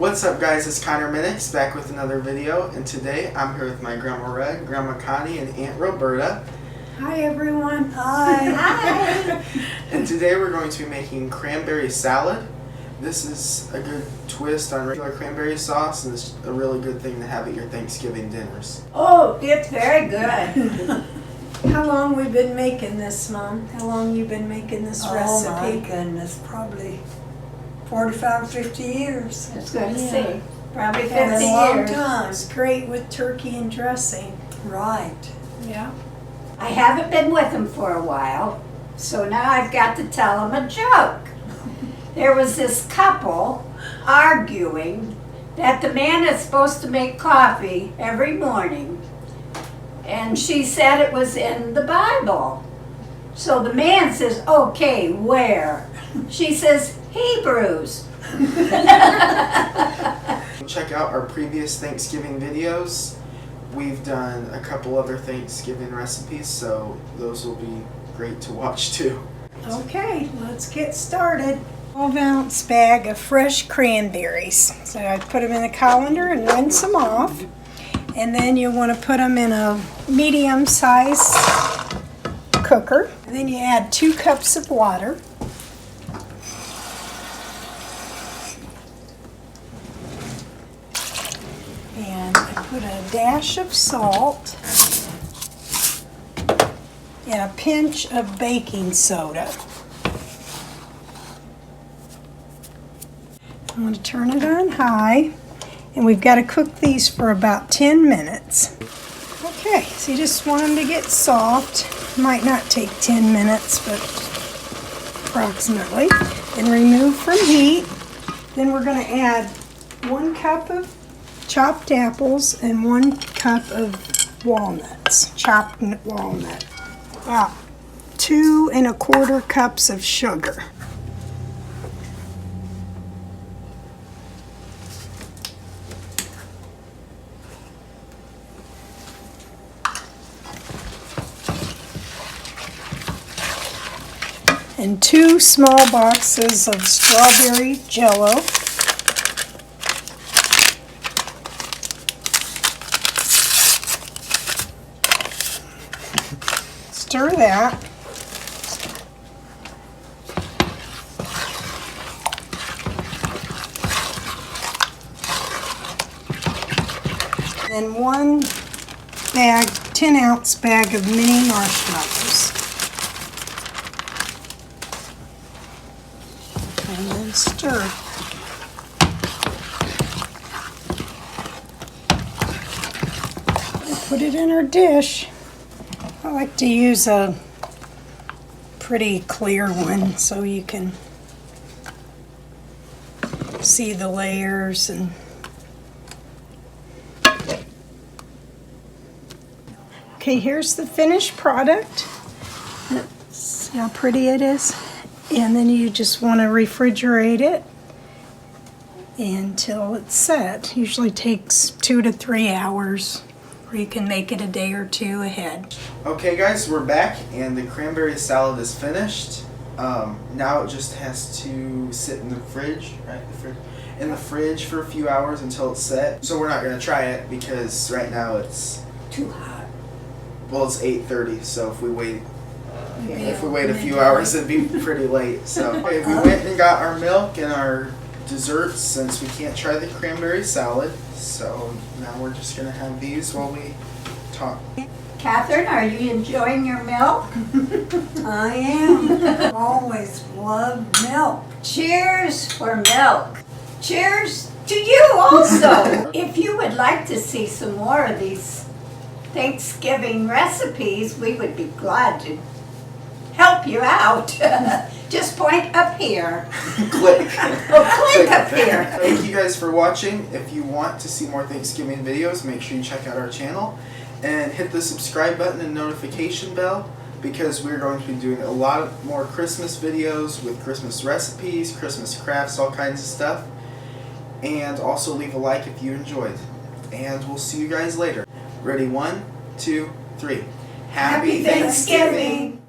What's up guys, it's Minix back with another video, and today I'm here with my Grandma Red, Grandma Connie, and Aunt Roberta. Hi everyone. Hi. Hi. And today we're going to be making cranberry salad. This is a good twist on regular cranberry sauce, and it's a really good thing to have at your Thanksgiving dinners. Oh, it's very good. How long we been making this, Mom? How long you been making this recipe? Oh my goodness, probably 45, 50 years. I was going to Yeah. say, probably 50 That's a long years. time. It's great with turkey and dressing. Right. Yeah. I haven't been with them for a while, so now I've got to tell them a joke. There was this couple arguing that the man is supposed to make coffee every morning, and she said it was in the Bible. So the man says, okay, where? She says, Hebrews. Check out our previous Thanksgiving videos. We've done a couple other Thanksgiving recipes, so those will be great to watch too. Okay, let's get started. 12-ounce bag of fresh cranberries. So I put them in a colander and rinse them off. And then you want to put them in a medium-sized cooker. And then you add 2 cups of water. And I put a dash of salt and a pinch of baking soda. I'm going to turn it on high, and we've got to cook these for about 10 minutes. Okay, so you just want them to get soft. Might not take 10 minutes, but approximately. Then remove from heat. Then we're going to add 1 cup of chopped apples and 1 cup of walnuts, chopped walnut. About 2 1/4 cups of sugar. And 2 small boxes of strawberry jello. Stir that. Then 1 bag, 10-ounce bag of mini marshmallows. And then stir. Put it in our dish. I like to use a pretty clear one so you can see the layers. And okay, here's the finished product. See how pretty it is? And then you just want to refrigerate it until it's set. Usually takes 2 to 3 hours, or you can make it a day or 2 ahead. Okay guys, we're back, and the cranberry salad is finished. Now it just has to sit in the fridge, right? In the fridge for a few hours until it's set. So we're not going to try it because right now it's Too hot. well, it's 8:30. So if we wait a few hours, it'd be pretty late. So okay, we went and got our milk and our desserts since we can't try the cranberry salad. So now we're just gonna have these while we talk. Catherine, are you enjoying your milk? I am. Always loved milk. Cheers for milk. Cheers to you also. If you would like to see some more of these Thanksgiving recipes, we would be glad to help you out. Just point up here. Click. Oh, click up here. Thank you guys for watching. If you want to see more Thanksgiving videos, make sure you check out our channel and hit the subscribe button and notification bell, because we're going to be doing a lot more Christmas videos with Christmas recipes, Christmas crafts, all kinds of stuff. And also leave a like if you enjoyed. And we'll see you guys later. Ready? 1, 2, 3. Happy Thanksgiving.